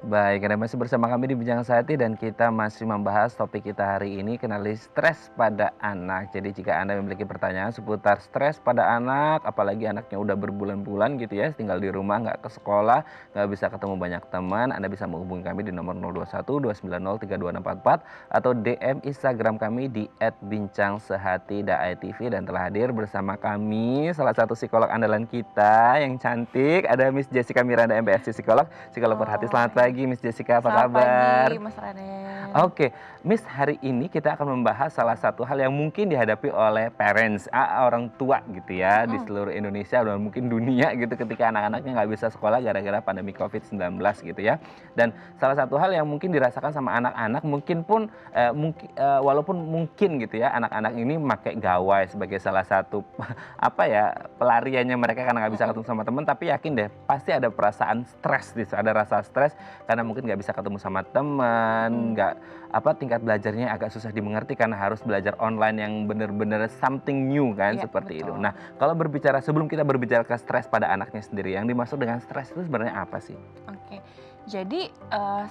Baik, Anda masih bersama kami di Bincang Sehati dan kita masih membahas topik kita hari ini, kenali stres pada anak. Jadi jika Anda memiliki pertanyaan seputar stres pada anak, apalagi anaknya udah berbulan-bulan gitu ya, tinggal di rumah, nggak ke sekolah, nggak bisa ketemu banyak teman, Anda bisa menghubungi kami di nomor 021 290 3244 atau DM Instagram kami di @bincangsehati.itv, dan telah hadir bersama kami salah satu psikolog andalan kita yang cantik, ada Miss Jessica Miranda MPSC Psikolog Perhati. Selamat pagi Miss Jessica, apa Selamat kabar? pagi Mas Raden. Oke, Miss, hari ini kita akan membahas salah satu hal yang mungkin dihadapi oleh parents, orang tua gitu ya, di seluruh Indonesia dan mungkin dunia gitu, ketika anak-anaknya nggak bisa sekolah gara-gara pandemi COVID-19 gitu ya. Dan salah satu hal yang mungkin dirasakan sama anak-anak, walaupun mungkin gitu ya, anak-anak ini pakai gawai sebagai salah satu apa ya, pelariannya mereka karena nggak bisa ketemu sama teman, tapi yakin deh pasti ada perasaan stres, ada rasa stres karena mungkin nggak bisa ketemu sama teman, tingkat belajarnya agak susah dimengerti karena harus belajar online yang benar-benar something new kan, seperti betul. itu. Nah, kalau sebelum kita berbicara ke stres pada anaknya sendiri, yang dimaksud dengan stres itu sebenarnya apa sih? Oke, jadi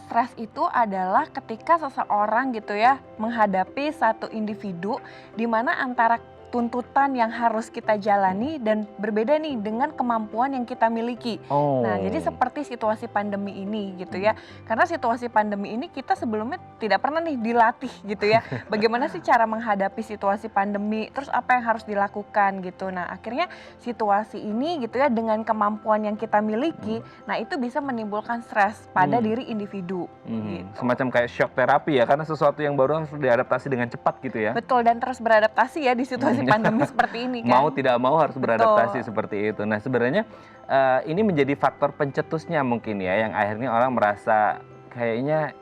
stres itu adalah ketika seseorang gitu ya menghadapi satu individu di mana antara tuntutan yang harus kita jalani dan berbeda nih dengan kemampuan yang kita miliki. Nah, jadi seperti situasi pandemi ini gitu ya. Karena situasi pandemi ini kita sebelumnya tidak pernah nih dilatih gitu ya. Bagaimana sih cara menghadapi situasi pandemi, terus apa yang harus dilakukan gitu. Nah, akhirnya situasi ini gitu ya dengan kemampuan yang kita miliki, nah itu bisa menimbulkan stres pada diri individu. Gitu. Semacam kayak shock terapi ya, karena sesuatu yang baru harus diadaptasi dengan cepat gitu ya. Betul, dan terus beradaptasi ya di situasi pandemi seperti ini kan. Mau tidak mau harus beradaptasi seperti itu. Nah, sebenarnya ini menjadi faktor pencetusnya mungkin ya, yang akhirnya orang merasa kayaknya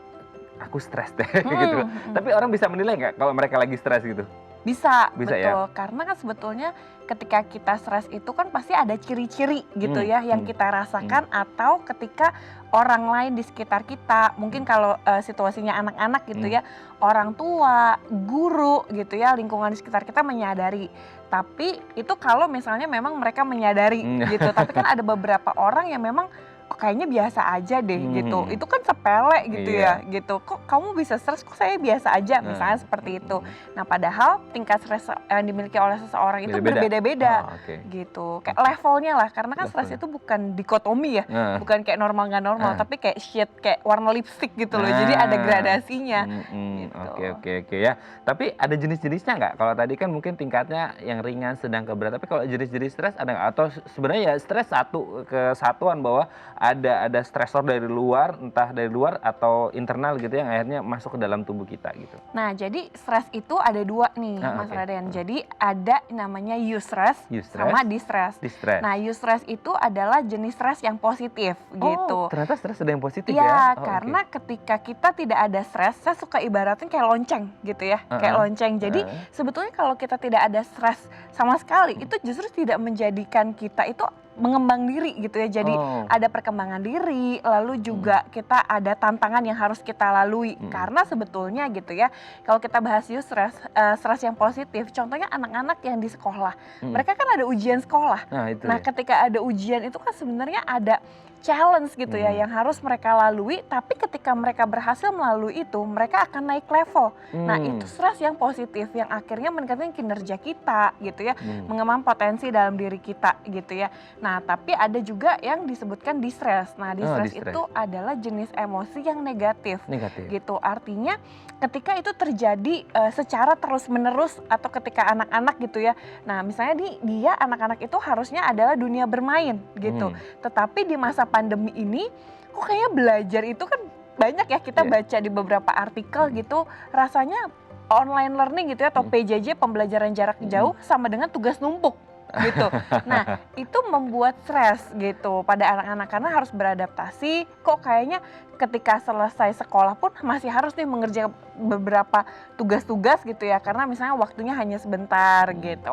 aku stres deh gitu. Tapi orang bisa menilai nggak kalau mereka lagi stres gitu? Bisa Bisa betul. ya? Karena kan sebetulnya ketika kita stres itu kan pasti ada ciri-ciri gitu ya yang kita rasakan, atau ketika orang lain di sekitar kita, mungkin kalau situasinya anak-anak gitu ya, orang tua, guru gitu ya, lingkungan di sekitar kita menyadari. Tapi itu kalau misalnya memang mereka menyadari gitu. Tapi kan ada beberapa orang yang memang kayaknya biasa aja deh gitu. Itu kan sepele gitu ya gitu. Kok kamu bisa stres, kok saya biasa aja, misalnya seperti itu. Nah, padahal tingkat stres yang dimiliki oleh seseorang itu berbeda-beda gitu. Kayak levelnya lah, karena kan stres itu bukan dikotomi ya. Bukan kayak normal nggak normal, tapi kayak shade, kayak warna lipstick gitu loh. Jadi ada gradasinya. Gitu. Oke ya. Tapi ada jenis-jenisnya nggak? Kalau tadi kan mungkin tingkatnya yang ringan, sedang, ke berat. Tapi kalau jenis-jenis stres ada nggak? Atau sebenarnya ya stres satu kesatuan bahwa ada stresor dari luar, entah dari luar atau internal gitu yang akhirnya masuk ke dalam tubuh kita gitu. Nah, jadi stres itu ada dua nih, Mas Raden. Jadi ada namanya eustress sama distress. Nah, eustress itu adalah jenis stres yang positif gitu. Ternyata stres ada yang positif ya? Iya, karena ketika kita tidak ada stres, saya suka ibaratin kayak lonceng gitu ya, kayak lonceng. Jadi sebetulnya kalau kita tidak ada stres sama sekali, itu justru tidak menjadikan kita itu mengembang diri gitu ya. Jadi ada perkembangan diri, lalu juga kita ada tantangan yang harus kita lalui. Karena sebetulnya gitu ya, kalau kita bahas eustress, stres yang positif, contohnya anak-anak yang di sekolah, mereka kan ada ujian sekolah. Nah, ketika ada ujian itu kan sebenarnya ada challenge gitu ya yang harus mereka lalui, tapi ketika mereka berhasil melalui itu, mereka akan naik level. Nah, itu stres yang positif yang akhirnya meningkatkan kinerja kita gitu ya, mengembangkan potensi dalam diri kita gitu ya. Nah, tapi ada juga yang disebutkan distress. Nah, distress itu adalah jenis emosi yang negatif. Gitu. Artinya ketika itu terjadi secara terus-menerus atau ketika anak-anak gitu ya. Nah, misalnya dia anak-anak itu harusnya adalah dunia bermain gitu. Tetapi di masa pandemi ini kok kayaknya belajar itu kan banyak ya, kita baca di beberapa artikel gitu, rasanya online learning gitu ya, atau PJJ, pembelajaran jarak jauh, sama dengan tugas numpuk gitu. Nah, itu membuat stres gitu pada anak-anak karena harus beradaptasi. Kok kayaknya ketika selesai sekolah pun masih harus nih mengerjakan beberapa tugas-tugas gitu ya, karena misalnya waktunya hanya sebentar gitu.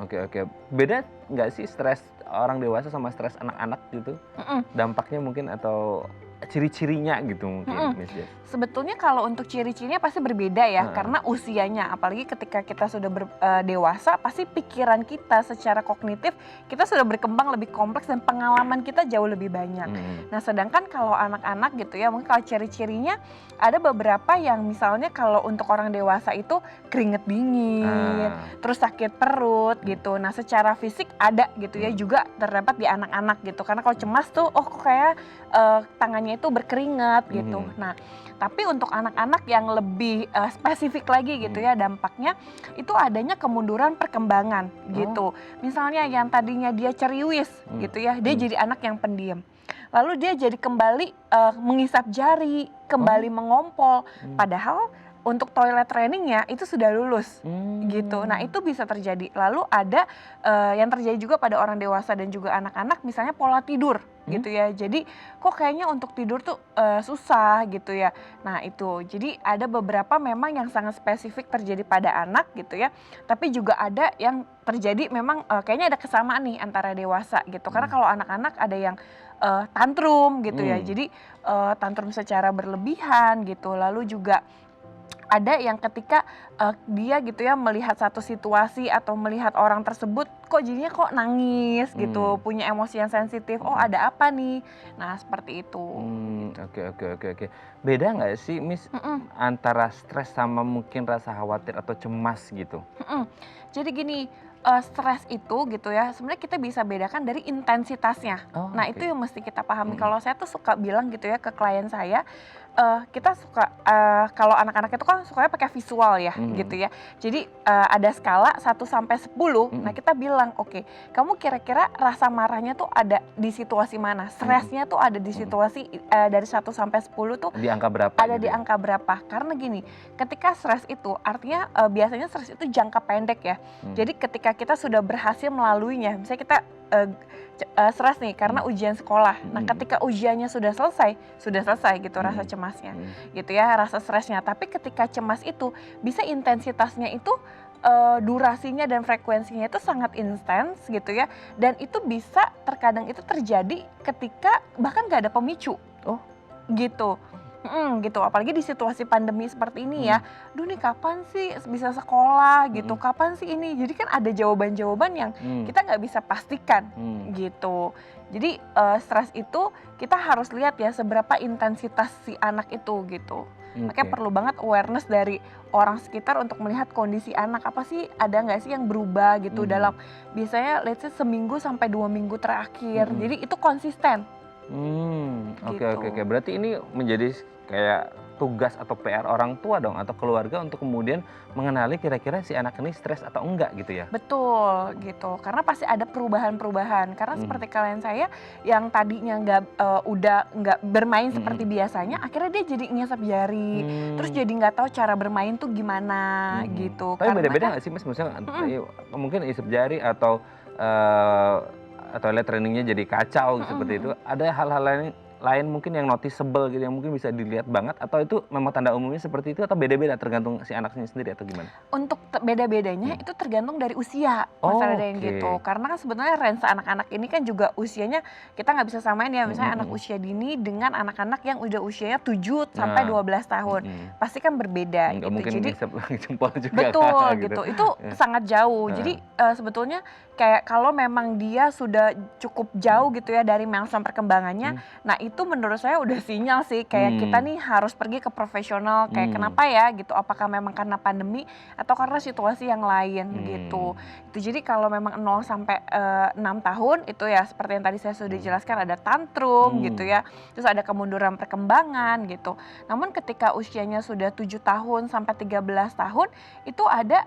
Oke. Beda nggak sih stres orang dewasa sama stres anak-anak gitu? Dampaknya mungkin atau ciri-cirinya gitu mungkin, Miss Jess? Sebetulnya kalau untuk ciri-cirinya pasti berbeda ya, karena usianya, apalagi ketika kita sudah dewasa, pasti pikiran kita secara kognitif kita sudah berkembang lebih kompleks dan pengalaman kita jauh lebih banyak. Nah, sedangkan kalau anak-anak gitu ya, mungkin kalau ciri-cirinya ada beberapa yang misalnya kalau untuk orang dewasa itu keringet dingin, terus sakit perut gitu. Nah secara fisik ada gitu ya, juga terdapat di anak-anak gitu. Karena kalau cemas tuh, oh kok kayak tangannya itu berkeringat gitu. Nah tapi untuk anak-anak yang lebih spesifik lagi gitu ya dampaknya, itu adanya kemunduran perkembangan gitu. Misalnya yang tadinya dia ceriwis gitu ya, dia jadi anak yang pendiam. Lalu dia jadi kembali mengisap jari, kembali mengompol. Padahal untuk toilet trainingnya itu sudah lulus gitu. Nah itu bisa terjadi. Lalu ada yang terjadi juga pada orang dewasa dan juga anak-anak, misalnya pola tidur gitu ya. Jadi kok kayaknya untuk tidur tuh susah gitu ya. Nah itu, jadi ada beberapa memang yang sangat spesifik terjadi pada anak gitu ya. Tapi juga ada yang terjadi memang kayaknya ada kesamaan nih antara dewasa gitu. Karena kalau anak-anak ada yang tantrum gitu ya. Jadi tantrum secara berlebihan gitu. Lalu juga ada yang ketika dia gitu ya melihat satu situasi atau melihat orang tersebut kok jadinya kok nangis gitu, punya emosi yang sensitif, oh ada apa nih? Nah seperti itu. Oke. Beda nggak sih Miss antara stres sama mungkin rasa khawatir atau cemas gitu? Jadi gini, stres itu gitu ya, sebenarnya kita bisa bedakan dari intensitasnya. Nah itu yang mesti kita pahami. Kalau saya tuh suka bilang gitu ya ke klien saya, kita suka kalau anak-anak itu kan sukanya pakai visual ya gitu ya. Jadi ada skala 1 sampai 10. Nah kita bilang, oke, kamu kira-kira rasa marahnya tuh ada di situasi mana? Stresnya tuh ada di situasi dari 1 sampai 10 tuh di angka berapa? Ada gitu di ya? angka berapa? Karena gini, ketika stres itu artinya biasanya stres itu jangka pendek ya. Jadi ketika kita sudah berhasil melaluinya, misalnya kita stres nih karena ujian sekolah. Nah ketika ujiannya sudah selesai gitu rasa cemasnya gitu ya, rasa stresnya. Tapi ketika cemas itu bisa intensitasnya itu durasinya dan frekuensinya itu sangat intens gitu ya, dan itu bisa terkadang itu terjadi ketika bahkan gak ada pemicu gitu. Gitu, apalagi di situasi pandemi seperti ini ya, duh nih kapan sih bisa sekolah gitu, kapan sih ini, jadi kan ada jawaban-jawaban yang kita nggak bisa pastikan gitu. Jadi stres itu kita harus lihat ya seberapa intensitas si anak itu gitu. Makanya perlu banget awareness dari orang sekitar untuk melihat kondisi anak, apa sih, ada nggak sih yang berubah gitu dalam biasanya let's say seminggu sampai 2 minggu terakhir, jadi itu konsisten. Oke. Berarti ini menjadi kayak tugas atau PR orang tua dong atau keluarga untuk kemudian mengenali kira-kira si anak ini stres atau enggak gitu ya? Betul gitu, karena pasti ada perubahan-perubahan. Karena seperti klien saya yang tadinya udah nggak bermain seperti biasanya, akhirnya dia jadi ngisap jari, terus jadi nggak tahu cara bermain tuh gimana gitu. Tapi beda-beda nggak sih Mas? Misalnya mungkin isap jari atau toilet trainingnya jadi kacau seperti itu. Ada hal-hal lain mungkin yang noticeable gitu yang mungkin bisa dilihat banget, atau itu memang tanda umumnya seperti itu atau beda-beda tergantung si anaknya sendiri atau gimana? Untuk beda-bedanya itu tergantung dari usia masalah yang gitu. Karena kan sebenarnya range anak-anak ini kan juga usianya kita nggak bisa samain ya, misalnya anak usia dini dengan anak-anak yang udah usianya 7 sampai 12 tahun. Pasti kan berbeda gitu. Mungkin jadi jempol juga. betul gitu. Itu sangat jauh. Jadi sebetulnya kayak kalau memang dia sudah cukup jauh gitu ya dari milestone perkembangannya, nah itu menurut saya udah sinyal sih kayak kita nih harus pergi ke profesional. Kayak kenapa ya gitu, apakah memang karena pandemi atau karena situasi yang lain gitu. Itu jadi kalau memang 0 sampai 6 tahun itu ya seperti yang tadi saya sudah jelaskan, ada tantrum gitu ya, terus ada kemunduran perkembangan gitu. Namun ketika usianya sudah 7 tahun sampai 13 tahun itu ada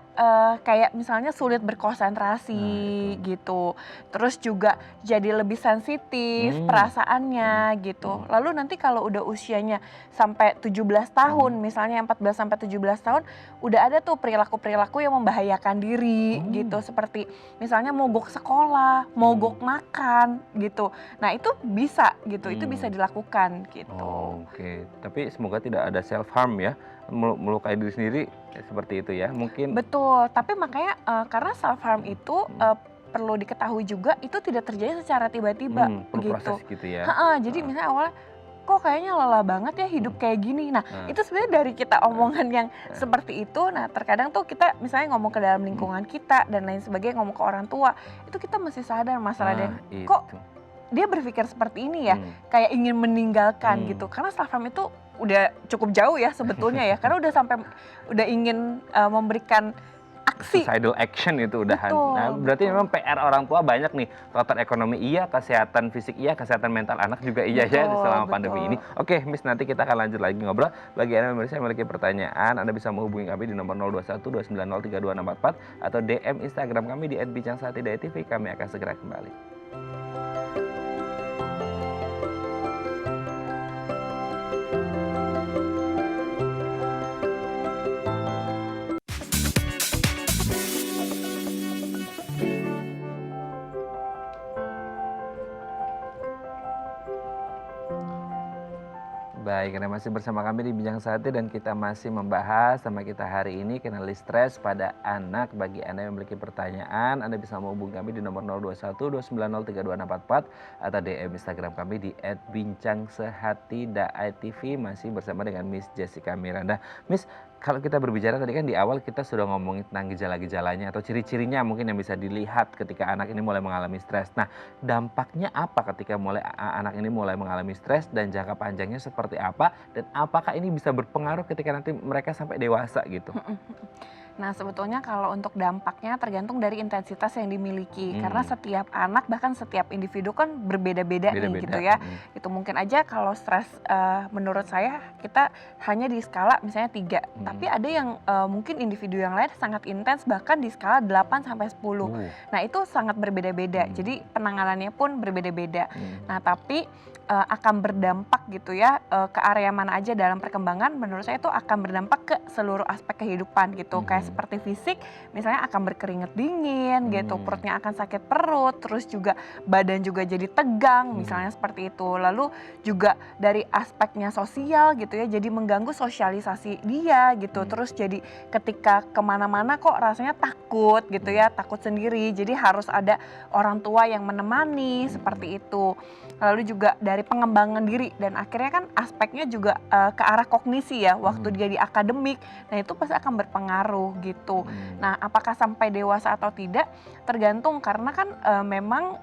kayak misalnya sulit berkonsentrasi gitu, terus juga jadi lebih sensitif perasaannya gitu. Lalu nanti kalau udah usianya sampai 17 tahun, misalnya 14 sampai 17 tahun, udah ada tuh perilaku-perilaku yang membahayakan diri gitu, seperti misalnya mogok sekolah, mogok makan gitu. Nah itu bisa gitu, itu bisa dilakukan gitu. Oke, tapi semoga tidak ada self harm ya, melukai diri sendiri seperti itu ya mungkin. Betul, tapi makanya karena self harm itu perlu diketahui juga itu tidak terjadi secara tiba-tiba perlu gitu. proses gitu ya. Jadi misalnya awalnya kok kayaknya lelah banget ya hidup kayak gini. Nah itu sebenarnya dari kita omongan yang seperti itu. Nah terkadang tuh kita misalnya ngomong ke dalam lingkungan kita dan lain sebagainya, ngomong ke orang tua, itu kita mesti sadar masalah dan kok dia berpikir seperti ini ya, kayak ingin meninggalkan gitu. Karena self harm itu udah cukup jauh ya sebetulnya ya, karena udah ingin memberikan aksi. Suicidal action itu udah. Betul, Nah, berarti betul. memang PR orang tua banyak nih. Faktor ekonomi iya, kesehatan fisik iya, kesehatan mental anak juga iya ya Betul, selama pandemi betul. ini. Oke, Miss, nanti kita akan lanjut lagi ngobrol. Bagi Anda pemirsa yang memiliki pertanyaan, Anda bisa menghubungi kami di nomor 021 290 3264 atau DM Instagram kami di @bincangsaati.tv. Kami akan segera kembali. Baik, Anda masih bersama kami di Bincang Saati dan kita masih membahas sama kita hari ini kenali stres pada anak. Bagi Anda yang memiliki pertanyaan, Anda bisa menghubungi kami di nomor 021 290 3264 atau DM Instagram kami di @bincangsehati.tv. Masih bersama dengan Miss Jessica Miranda. Miss, kalau kita berbicara tadi kan di awal kita sudah ngomongin tentang gejala-gejalanya atau ciri-cirinya mungkin yang bisa dilihat ketika anak ini mulai mengalami stres. Nah, dampaknya apa ketika anak ini mulai mengalami stres dan jangka panjangnya seperti apa dan apakah ini bisa berpengaruh ketika nanti mereka sampai dewasa gitu? Nah, sebetulnya kalau untuk dampaknya tergantung dari intensitas yang dimiliki. Karena setiap anak, bahkan setiap individu kan berbeda-beda nih gitu ya. Itu mungkin aja kalau stres menurut saya kita hanya di skala misalnya 3. Tapi ada yang mungkin individu yang lain sangat intens bahkan di skala 8 sampai 10. Nah, itu sangat berbeda-beda. Jadi penanganannya pun berbeda-beda. Nah, tapi akan berdampak gitu ya ke area mana aja dalam perkembangan, menurut saya itu akan berdampak ke seluruh aspek kehidupan gitu. Kayak seperti fisik, misalnya akan berkeringat dingin gitu, perutnya akan sakit perut, terus juga badan juga jadi tegang, misalnya seperti itu. Lalu juga dari aspeknya sosial gitu ya, jadi mengganggu sosialisasi dia gitu. Terus jadi ketika kemana-mana kok rasanya takut gitu ya, takut sendiri. Jadi harus ada orang tua yang menemani seperti itu. Lalu juga dari pengembangan diri dan akhirnya kan aspeknya juga ke arah kognisi ya, waktu dia di akademik. Nah, itu pasti akan berpengaruh gitu. Nah, apakah sampai dewasa atau tidak tergantung karena kan memang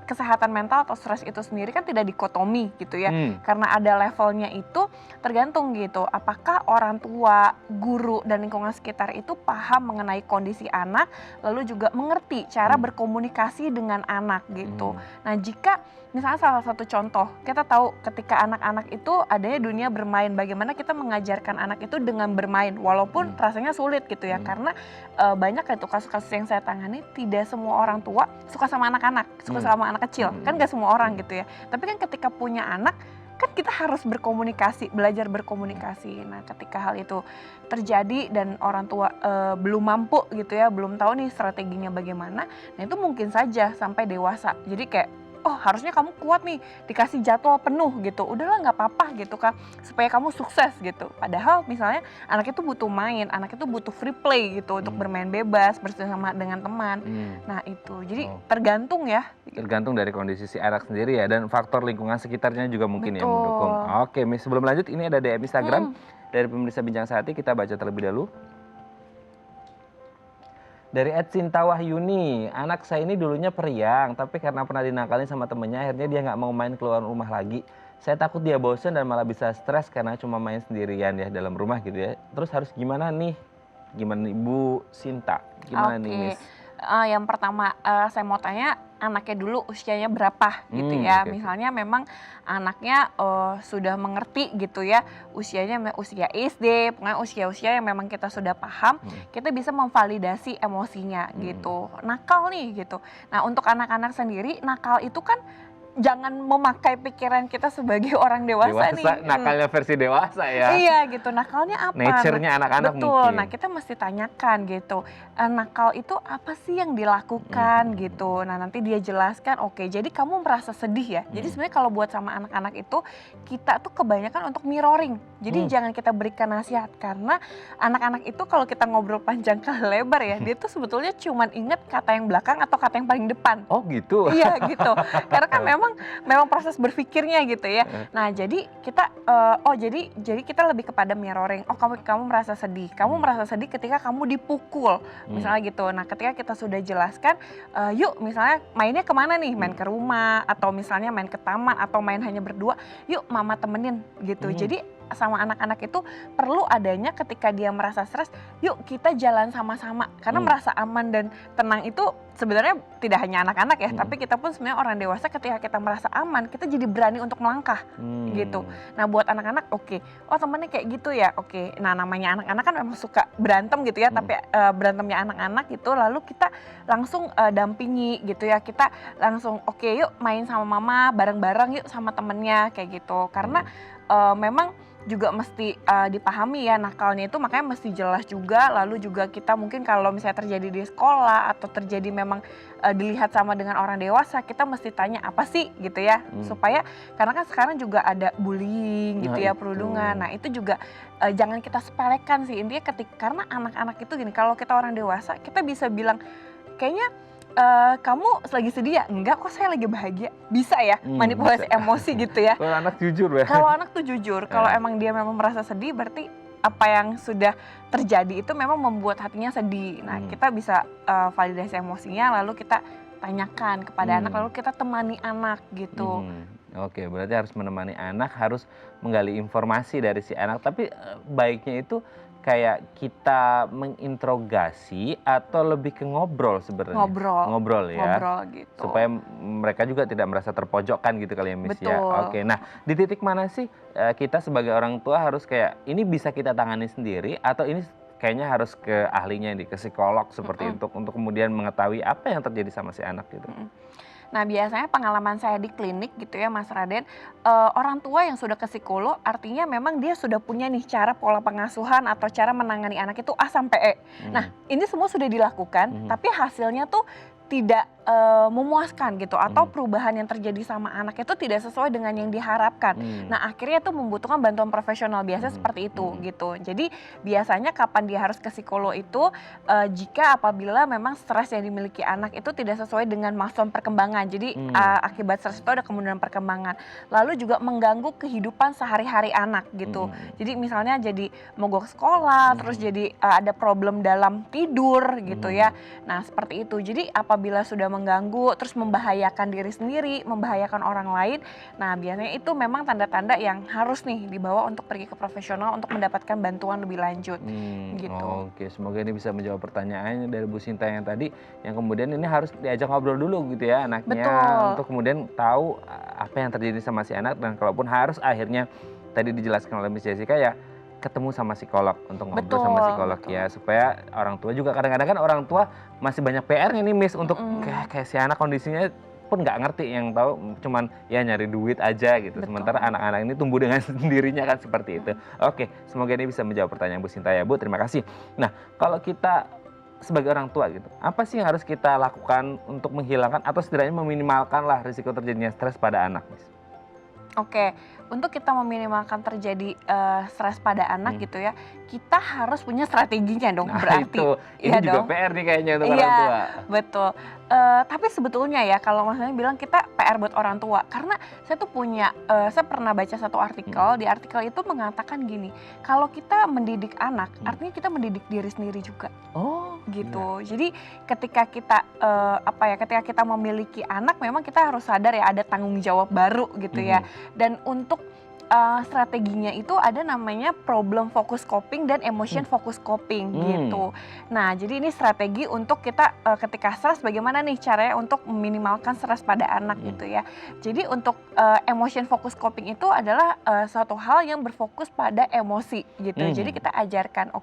kesehatan mental atau stres itu sendiri kan tidak dikotomi gitu ya. Karena ada levelnya itu tergantung gitu. Apakah orang tua, guru, dan lingkungan sekitar itu paham mengenai kondisi anak, lalu juga mengerti cara berkomunikasi dengan anak gitu. Nah, jika misalnya salah satu contoh, kita tahu ketika anak-anak itu adanya dunia bermain, bagaimana kita mengajarkan anak itu dengan bermain, walaupun rasanya sulit gitu ya, karena banyak itu kasus-kasus yang saya tangani, tidak semua orang tua suka sama anak-anak, suka sama anak kecil, kan gak semua orang gitu ya. Tapi kan ketika punya anak, kan kita harus berkomunikasi, belajar berkomunikasi. Nah, ketika hal itu terjadi dan orang tua belum mampu gitu ya, belum tahu nih strateginya bagaimana, nah itu mungkin saja sampai dewasa. Jadi kayak, oh harusnya kamu kuat nih, dikasih jadwal penuh gitu, udahlah nggak apa-apa gitu kan, supaya kamu sukses gitu. Padahal misalnya anak itu butuh main, anak itu butuh free play gitu untuk bermain bebas bersama dengan teman. Nah itu, jadi tergantung ya. Tergantung dari kondisi si anak sendiri ya, dan faktor lingkungan sekitarnya juga mungkin yang mendukung. Oke, Miss, sebelum lanjut ini ada DM Instagram dari pemirsa Bincang Saati, kita baca terlebih dahulu. Dari @Sintawahyuni, anak saya ini dulunya periang, tapi karena pernah dinakalin sama temennya, akhirnya dia nggak mau main keluar rumah lagi. Saya takut dia bosen dan malah bisa stres karena cuma main sendirian ya dalam rumah gitu ya. Terus harus gimana nih? Gimana Ibu Sinta? Gimana nih, Miss? Yang pertama saya mau tanya anaknya dulu usianya berapa gitu ya. Misalnya memang anaknya sudah mengerti gitu ya, usianya usia SD, pokoknya usia-usia yang memang kita sudah paham, kita bisa memvalidasi emosinya gitu. Nakal nih gitu. Nah, untuk anak-anak sendiri, nakal itu kan jangan memakai pikiran kita sebagai orang dewasa nih. Nakalnya versi dewasa ya. Iya gitu, nakalnya apa? Nature-nya anak-anak betul, mungkin. nah kita mesti tanyakan gitu, nakal itu apa sih yang dilakukan gitu. Nah nanti dia jelaskan, oke jadi kamu merasa sedih ya. Jadi sebenarnya kalau buat sama anak-anak itu, kita tuh kebanyakan untuk mirroring. Jadi jangan kita berikan nasihat, karena anak-anak itu kalau kita ngobrol panjang kali lebar ya, dia tuh sebetulnya cuman inget kata yang belakang atau kata yang paling depan. Oh gitu? Iya gitu, karena kan memang proses berpikirnya gitu ya. Nah jadi kita, jadi kita lebih kepada mirroring. Oh kamu merasa sedih, merasa sedih ketika kamu dipukul, misalnya gitu. Nah ketika kita sudah jelaskan, yuk misalnya mainnya kemana nih, main ke rumah, atau misalnya main ke taman, atau main hanya berdua, yuk mama temenin gitu. Jadi sama anak-anak itu perlu adanya ketika dia merasa stres, yuk kita jalan sama-sama, karena merasa aman dan tenang itu sebenarnya tidak hanya anak-anak ya, tapi kita pun sebenarnya orang dewasa ketika kita merasa aman, kita jadi berani untuk melangkah gitu. Nah buat anak-anak oke, oh temennya kayak gitu ya, oke. Nah namanya anak-anak kan memang suka berantem gitu ya, tapi berantemnya anak-anak gitu, lalu kita langsung dampingi gitu ya, kita langsung oke yuk main sama mama bareng-bareng yuk sama temennya kayak gitu, karena memang juga mesti dipahami ya nakalnya itu, makanya mesti jelas juga. Lalu juga kita mungkin kalau misalnya terjadi di sekolah atau terjadi memang dilihat sama dengan orang dewasa, kita mesti tanya apa sih gitu ya, supaya karena kan sekarang juga ada bullying gitu ya, perundungan. Nah itu juga jangan kita sepelekan sih intinya, karena anak-anak itu gini, kalau kita orang dewasa kita bisa bilang kayaknya kamu lagi sedih ya? Enggak kok, saya lagi bahagia. Bisa ya manipulasi emosi gitu ya. Kalau anak jujur ya. Kalau anak tuh jujur, kalau emang dia memang merasa sedih, berarti apa yang sudah terjadi itu memang membuat hatinya sedih. Nah kita bisa validasi emosinya, lalu kita tanyakan kepada anak, lalu kita temani anak gitu. Oke, berarti harus menemani anak, harus menggali informasi dari si anak. Tapi baiknya itu kayak kita menginterogasi atau lebih ke ngobrol sebenarnya? Ngobrol ya? Ngobrol gitu. Supaya mereka juga tidak merasa terpojokkan gitu kali ya Miss ya? Betul. Oke, nah di titik mana sih kita sebagai orang tua harus kayak ini bisa kita tangani sendiri, atau ini kayaknya harus ke ahlinya nih, ke psikolog seperti itu, untuk kemudian mengetahui apa yang terjadi sama si anak gitu? Nah biasanya pengalaman saya di klinik gitu ya Mas Raden, orang tua yang sudah ke psikolog artinya memang dia sudah punya nih cara pola pengasuhan atau cara menangani anak itu A sampai E. Nah ini semua sudah dilakukan, tapi hasilnya tuh tidak memuaskan gitu, atau perubahan yang terjadi sama anak itu tidak sesuai dengan yang diharapkan. Nah akhirnya itu membutuhkan bantuan profesional, biasa seperti itu gitu. Jadi biasanya kapan dia harus ke psikolog itu jika apabila memang stres yang dimiliki anak itu tidak sesuai dengan milestone perkembangan. Jadi akibat stres itu ada kemunduran perkembangan. Lalu juga mengganggu kehidupan sehari-hari anak gitu. Jadi misalnya jadi mogok sekolah, terus jadi ada problem dalam tidur gitu ya. Nah seperti itu. Jadi apabila sudah mengganggu, terus membahayakan diri sendiri, membahayakan orang lain, nah biasanya itu memang tanda-tanda yang harus nih dibawa untuk pergi ke profesional untuk mendapatkan bantuan lebih lanjut gitu. Oke, semoga ini bisa menjawab pertanyaannya dari Bu Sinta yang tadi, yang kemudian ini harus diajak ngobrol dulu gitu ya anaknya. Betul. Untuk kemudian tahu apa yang terjadi sama si anak, dan kalaupun harus akhirnya tadi dijelaskan oleh Miss Jessica ya, ketemu sama psikolog untuk ngobrol sama psikolog ya, supaya orang tua juga, kadang-kadang kan orang tua masih banyak PR-nya nih Miss, untuk kayak si anak kondisinya pun nggak ngerti, yang tahu cuman ya nyari duit aja gitu. Sementara anak-anak ini tumbuh dengan sendirinya kan seperti itu. Oke, semoga ini bisa menjawab pertanyaan Bu Sinta ya Bu, terima kasih. Nah kalau kita sebagai orang tua gitu, apa sih yang harus kita lakukan untuk menghilangkan atau setidaknya meminimalkan lah risiko terjadinya stres pada anak Miss? Oke, untuk kita meminimalkan terjadi stres pada anak gitu ya, kita harus punya strateginya dong, Nah berarti. itu, ini Iya juga dong. PR nih kayaknya untuk Iya, orang tua. betul. Tapi sebetulnya ya kalau maksudnya bilang kita PR buat orang tua, karena saya tuh punya, saya pernah baca satu artikel, di artikel itu mengatakan gini, kalau kita mendidik anak, artinya kita mendidik diri sendiri juga. Oh Gitu. Jadi ketika kita ketika kita memiliki anak, memang kita harus sadar ya ada tanggung jawab baru gitu ya. Dan untuk strateginya itu ada namanya problem focus coping dan emotion focus coping gitu. Nah, jadi ini strategi untuk kita ketika stres bagaimana nih caranya untuk meminimalkan stres pada anak gitu ya. Jadi untuk emotion focus coping itu adalah suatu hal yang berfokus pada emosi gitu. Jadi kita ajarkan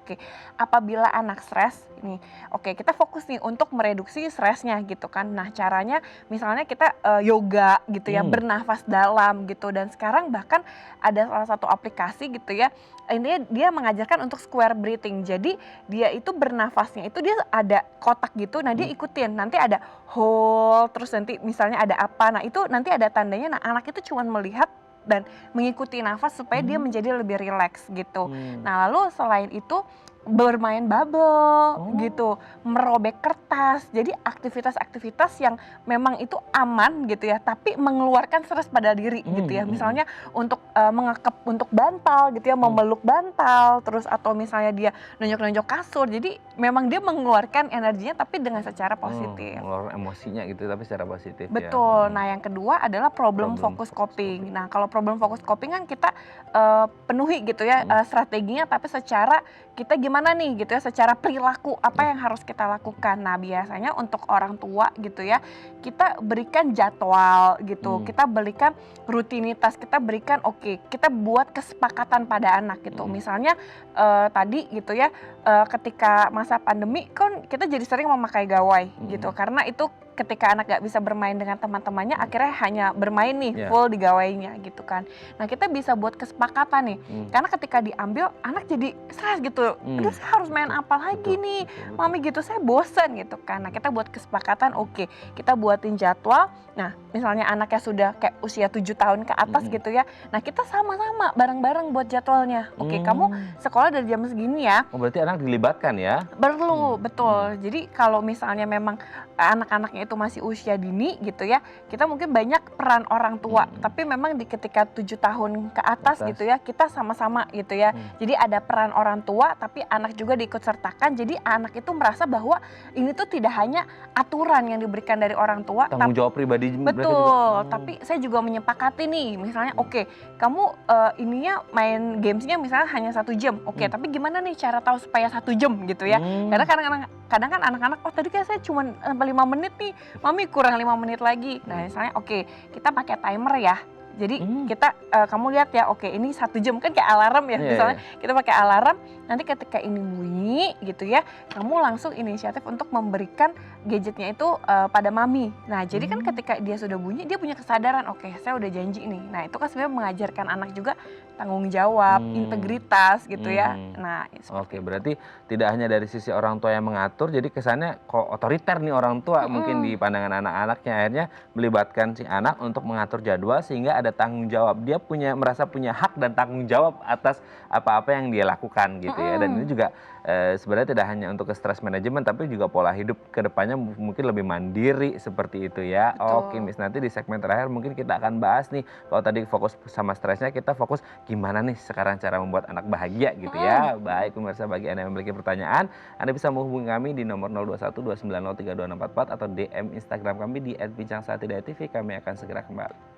apabila anak stres nih, kita fokus nih untuk mereduksi stresnya gitu kan. Nah, caranya misalnya kita yoga gitu ya, bernafas dalam gitu, dan sekarang bahkan ada salah satu aplikasi gitu ya, intinya dia mengajarkan untuk square breathing. Jadi dia itu bernafasnya itu dia ada kotak gitu, nah dia ikutin, nanti ada hold, terus nanti misalnya ada apa, nah itu nanti ada tandanya, nah anak itu cuma melihat dan mengikuti nafas supaya dia menjadi lebih rileks gitu. Nah lalu selain itu bermain bubble gitu, merobek kertas. Jadi aktivitas-aktivitas yang memang itu aman gitu ya, tapi mengeluarkan stres pada diri gitu ya. Misalnya untuk mengekep untuk bantal gitu ya, memeluk bantal, terus atau misalnya dia nonjok-nonjok kasur. Jadi memang dia mengeluarkan energinya tapi dengan secara positif. Mengeluarkan emosinya gitu tapi secara positif ya. Betul. Nah yang kedua adalah problem focus coping. Nah kalau problem focus coping kan kita penuhi gitu ya strateginya, tapi secara kita gimana nih gitu ya, secara perilaku apa yang harus kita lakukan. Nah biasanya untuk orang tua gitu ya, kita berikan jadwal gitu, kita berikan rutinitas, kita berikan kita buat kesepakatan pada anak gitu. Misalnya tadi gitu ya, ketika masa pandemi kan kita jadi sering memakai gawai gitu, karena itu ketika anak gak bisa bermain dengan teman-temannya, akhirnya hanya bermain nih full di gawainya gitu kan. Nah kita bisa buat kesepakatan nih, karena ketika diambil anak jadi stres gitu, aduh saya harus main apa lagi nih mami gitu, saya bosan gitu kan. Nah kita buat kesepakatan, kita buatin jadwal. Nah misalnya anaknya sudah kayak usia 7 tahun ke atas gitu ya, nah kita sama-sama bareng-bareng buat jadwalnya. Kamu sekolah dari jam segini ya. Oh berarti anak dilibatkan ya? Perlu, betul. Jadi kalau misalnya memang anak-anaknya itu masih usia dini gitu ya, kita mungkin banyak peran orang tua, tapi memang ketika 7 tahun ke atas gitu ya, kita sama-sama gitu ya. Jadi ada peran orang tua, tapi anak juga diikut sertakan. Jadi anak itu merasa bahwa ini tuh tidak hanya aturan yang diberikan dari orang tua, tanggung jawab pribadi. Betul, tapi saya juga menyepakati nih, misalnya kamu ininya main gamesnya misalnya hanya 1 jam, tapi gimana nih cara tahu supaya 1 jam gitu ya? Karena kadang kan anak-anak, tadi kan saya cuma 5 menit nih, mami kurang 5 menit lagi. Nah misalnya kita pakai timer ya. Jadi kita kamu lihat ya, ini 1 jam kan kayak alarm ya, misalnya kita pakai alarm, nanti ketika ini bunyi gitu ya, kamu langsung inisiatif untuk memberikan gadgetnya itu pada mami. Nah jadi kan ketika dia sudah bunyi, dia punya kesadaran, saya udah janji nih. Nah itu kan sebenarnya mengajarkan anak juga tanggung jawab, integritas gitu ya. Nah berarti tidak hanya dari sisi orang tua yang mengatur, jadi kesannya kok otoriter nih orang tua mungkin di pandangan anak-anaknya, akhirnya melibatkan si anak untuk mengatur jadwal sehingga ada tanggung jawab. Dia merasa punya hak dan tanggung jawab atas apa-apa yang dia lakukan gitu ya. Dan ini juga sebenarnya tidak hanya untuk stress management, tapi juga pola hidup kedepannya mungkin lebih mandiri seperti itu ya. Oke Miss, nanti di segmen terakhir mungkin kita akan bahas nih, kalau tadi fokus sama stresnya, kita fokus gimana nih sekarang cara membuat anak bahagia gitu ya. Baik pemirsa, bagi Anda yang memiliki pertanyaan, Anda bisa menghubungi kami di nomor 021 290 3264 atau DM Instagram kami di @bincangsaati.tv. Kami akan segera kembali.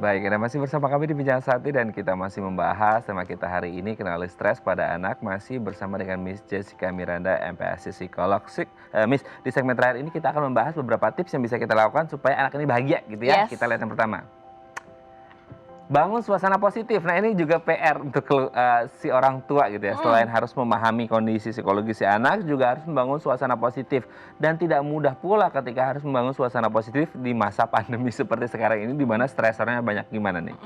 Baik, Anda masih bersama kami di Bincang Saati dan kita masih membahas tema kita hari ini, kenali stres pada anak, masih bersama dengan Miss Jessica Miranda, MPASI Psikolog. Miss, di segmen terakhir ini kita akan membahas beberapa tips yang bisa kita lakukan supaya anak ini bahagia gitu ya. Kita lihat yang pertama. Bangun suasana positif. Nah ini juga PR untuk si orang tua gitu ya. Selain harus memahami kondisi psikologis si anak, juga harus membangun suasana positif. Dan tidak mudah pula ketika harus membangun suasana positif di masa pandemi seperti sekarang ini, di mana stresornya banyak. Gimana nih?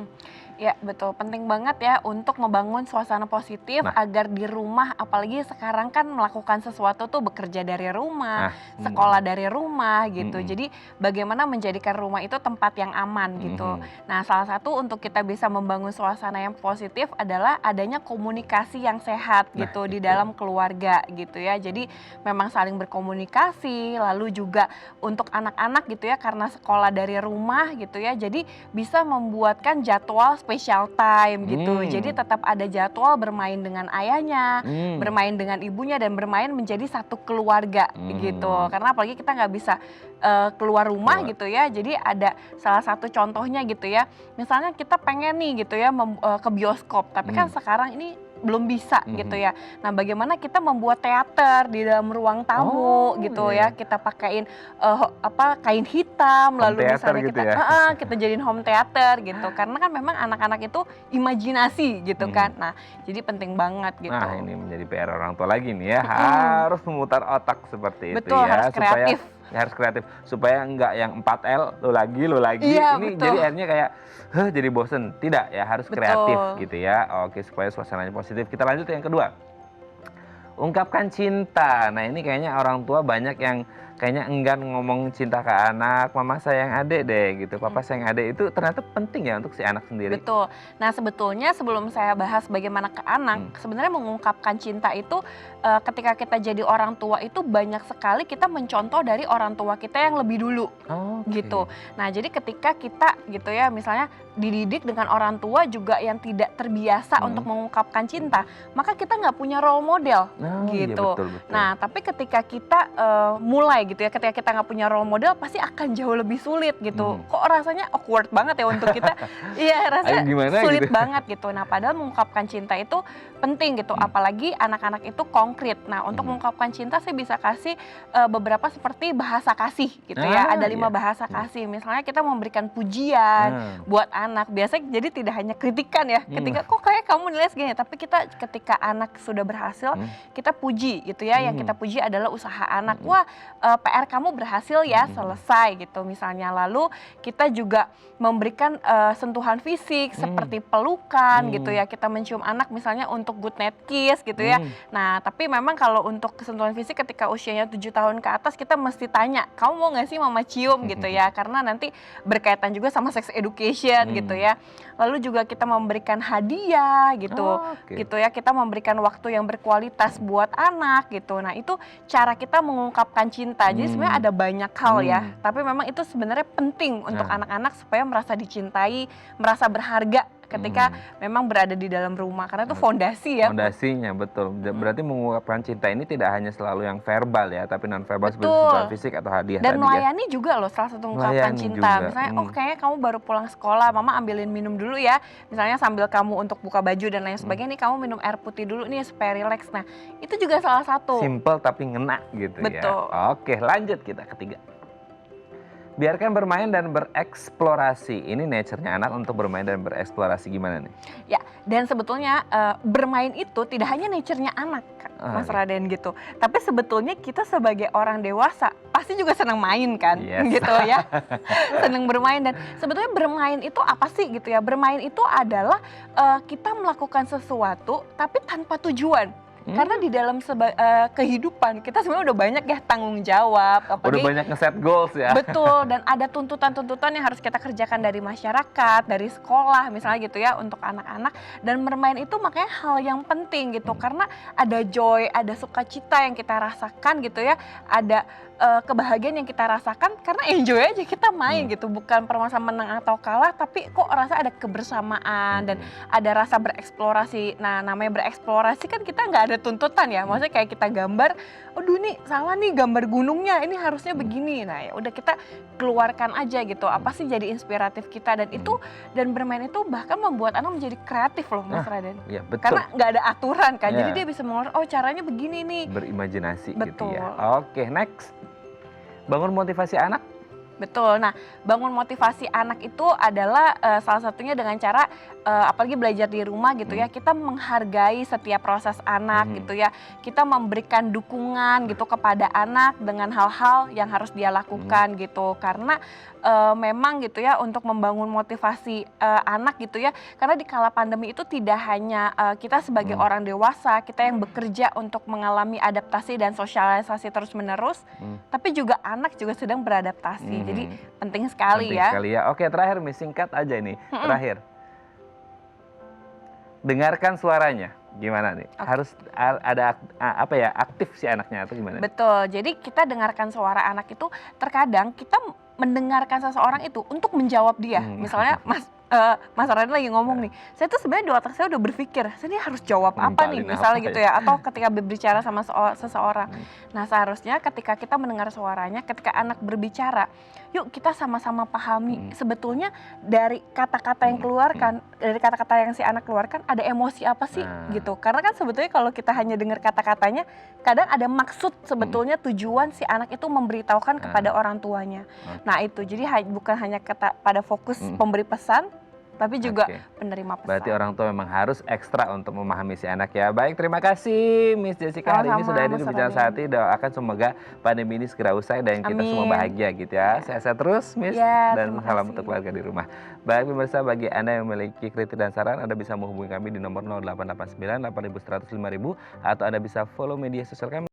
Ya betul, penting banget ya untuk membangun suasana positif agar di rumah, apalagi sekarang kan melakukan sesuatu tuh bekerja dari rumah, sekolah dari rumah gitu. Jadi bagaimana menjadikan rumah itu tempat yang aman gitu. Nah salah satu untuk kita bisa membangun suasana yang positif adalah adanya komunikasi yang sehat gitu di dalam keluarga gitu ya. Jadi memang saling berkomunikasi, lalu juga untuk anak-anak gitu ya, karena sekolah dari rumah gitu ya, jadi bisa membuatkan jadwal special time gitu. Jadi tetap ada jadwal bermain dengan ayahnya, bermain dengan ibunya, dan bermain menjadi satu keluarga gitu. Karena apalagi kita nggak bisa keluar rumah gitu ya. Jadi ada salah satu contohnya gitu ya. Misalnya kita pengen nih gitu ya ke bioskop, tapi kan sekarang ini belum bisa gitu ya. Nah, bagaimana kita membuat teater di dalam ruang tamu gitu ya. Kita pakaiin kain hitam, lalu misalnya gitu kita jadiin home theater gitu. Karena kan memang anak-anak itu imajinasi gitu kan. Nah, jadi penting banget gitu. Nah, ini menjadi PR orang tua lagi nih ya. Harus memutar otak seperti itu ya. Betul, harus kreatif. harus kreatif supaya enggak yang 4L lo lagi Iya, ini betul. jadi akhirnya kayak jadi bosen. Tidak ya, harus kreatif Betul. gitu ya. Oke, supaya suasananya positif. Kita lanjut yang kedua. Ungkapkan cinta. Nah, ini kayaknya orang tua banyak yang kayaknya enggan ngomong cinta ke anak, mama sayang adek deh gitu, papa sayang adek, itu ternyata penting ya untuk si anak sendiri. Betul. Nah, sebetulnya sebelum saya bahas bagaimana ke anak, sebenarnya mengungkapkan cinta itu ketika kita jadi orang tua itu banyak sekali kita mencontoh dari orang tua kita yang lebih dulu. Gitu. Nah, jadi ketika kita gitu ya, misalnya dididik dengan orang tua juga yang tidak terbiasa untuk mengungkapkan cinta, maka kita nggak punya role model gitu. Iya, betul. Nah, tapi ketika kita mulai gitu ya, ketika kita nggak punya role model pasti akan jauh lebih sulit gitu. Kok rasanya awkward banget ya untuk kita. Iya, rasanya sulit gitu banget gitu. Nah, padahal mengungkapkan cinta itu penting gitu, apalagi anak-anak itu konkret. Nah, untuk mengungkapkan cinta saya bisa kasih beberapa seperti bahasa kasih gitu ya. Ada 5 bahasa kasih. Misalnya kita memberikan pujian buat anak. Biasanya jadi tidak hanya kritikan ya. Ketika kok kayak kamu nilai segini, tapi kita ketika anak sudah berhasil, kita puji gitu ya. Yang kita puji adalah usaha anak. Wah, PR kamu berhasil ya, selesai gitu misalnya. Lalu kita juga memberikan sentuhan fisik seperti pelukan gitu ya. Kita mencium anak misalnya untuk good night kiss gitu ya. Nah, tapi memang kalau untuk kesentuhan fisik ketika usianya 7 tahun ke atas kita mesti tanya, kamu mau gak sih mama cium gitu ya. Karena nanti berkaitan juga sama sex education gitu ya. Lalu juga kita memberikan hadiah gitu. Gitu ya, kita memberikan waktu yang berkualitas buat anak gitu. Nah, itu cara kita mengungkapkan cinta. Jadi sebenarnya ada banyak hal ya. Tapi memang itu sebenarnya penting untuk anak-anak supaya merasa dicintai, merasa berharga ketika memang berada di dalam rumah, karena itu fondasi ya. Fondasinya betul. Berarti mengungkapkan cinta ini tidak hanya selalu yang verbal ya, tapi non verbal seperti sentuhan fisik atau hadiah dan tadi melayani juga loh salah satu mengungkapkan cinta. Juga. Misalnya, oh kayaknya kamu baru pulang sekolah, mama ambilin minum dulu ya. Misalnya sambil kamu untuk buka baju dan lain sebagainya, nih kamu minum air putih dulu nih supaya relax. Nah, itu juga salah satu. Simple tapi ngena gitu Betul. ya. Oke, lanjut kita ketiga. Biarkan bermain dan bereksplorasi. Ini nature-nya anak untuk bermain dan bereksplorasi, gimana nih? Ya, dan sebetulnya bermain itu tidak hanya nature-nya anak, Mas Raden gitu. Tapi sebetulnya kita sebagai orang dewasa pasti juga senang main kan, gitu ya. Senang bermain, dan sebetulnya bermain itu apa sih gitu ya? Bermain itu adalah kita melakukan sesuatu tapi tanpa tujuan. Karena di dalam kehidupan kita sebenarnya udah banyak ya tanggung jawab. Udah banyak nge-set goals ya. Betul, dan ada tuntutan-tuntutan yang harus kita kerjakan dari masyarakat, dari sekolah misalnya gitu ya untuk anak-anak. Dan bermain itu makanya hal yang penting gitu, karena ada joy, ada sukacita yang kita rasakan gitu ya. Ada kebahagiaan yang kita rasakan karena enjoy aja kita main gitu. Bukan permasalahan menang atau kalah, tapi kok rasa ada kebersamaan dan ada rasa bereksplorasi. Nah, namanya bereksplorasi kan kita nggak ada tuntutan ya, maksudnya kayak kita gambar, aduh nih salah nih gambar gunungnya, ini harusnya begini. Nah, ya udah kita keluarkan aja gitu, apa sih jadi inspiratif kita, dan itu, dan bermain itu bahkan membuat anak menjadi kreatif loh Mas Raden. Iya, betul. Karena nggak ada aturan kan, jadi dia bisa mengeluarkan, oh caranya begini nih. Berimajinasi betul. Gitu ya. Oke, next. Bangun motivasi anak. Betul. Nah, bangun motivasi anak itu adalah salah satunya dengan cara apalagi belajar di rumah gitu ya, kita menghargai setiap proses anak gitu ya. Kita memberikan dukungan gitu kepada anak dengan hal-hal yang harus dia lakukan gitu. Karena memang gitu ya untuk membangun motivasi anak gitu ya. Karena di kala pandemi itu tidak hanya kita sebagai orang dewasa, kita yang bekerja untuk mengalami adaptasi dan sosialisasi terus-menerus, tapi juga anak juga sedang beradaptasi. Jadi penting sekali ya. Penting sekali ya. Oke, terakhir nih, singkat aja nih. Terakhir. Dengarkan suaranya. Gimana nih? Harus ada apa ya, aktif si anaknya atau gimana? Betul. Jadi kita dengarkan suara anak itu, terkadang kita mendengarkan seseorang itu untuk menjawab dia. Misalnya Mas Raden lagi ngomong nih, saya tuh sebenarnya di otak saya udah berpikir, saya ini harus jawab apa nih, misalnya gitu ya, atau ketika berbicara sama seseorang. Nah, seharusnya ketika kita mendengar suaranya, ketika anak berbicara, yuk kita sama-sama pahami sebetulnya dari kata-kata yang keluarkan, dari kata-kata yang si anak keluarkan ada emosi apa sih gitu. Karena kan sebetulnya kalau kita hanya dengar kata-katanya, kadang ada maksud sebetulnya tujuan si anak itu memberitahukan kepada orang tuanya. Nah, itu jadi bukan hanya pada fokus pemberi pesan, tapi juga Oke. penerima pesan. Berarti orang tua memang harus ekstra untuk memahami si anak ya. Baik, terima kasih Miss Jessica hari ini Sama-sama, sudah hadir di Mas Bincang Roni. Sehati. Doakan semoga pandemi ini segera usai dan kita semua Amin. bahagia gitu ya. Sehat-sehat terus Miss Ya, dan terima salam kasih. untuk keluarga di rumah. Baik pemirsa, bagi Anda yang memiliki kritik dan saran, Anda bisa menghubungi kami di nomor 0889 8100 5000 atau Anda bisa follow media sosial kami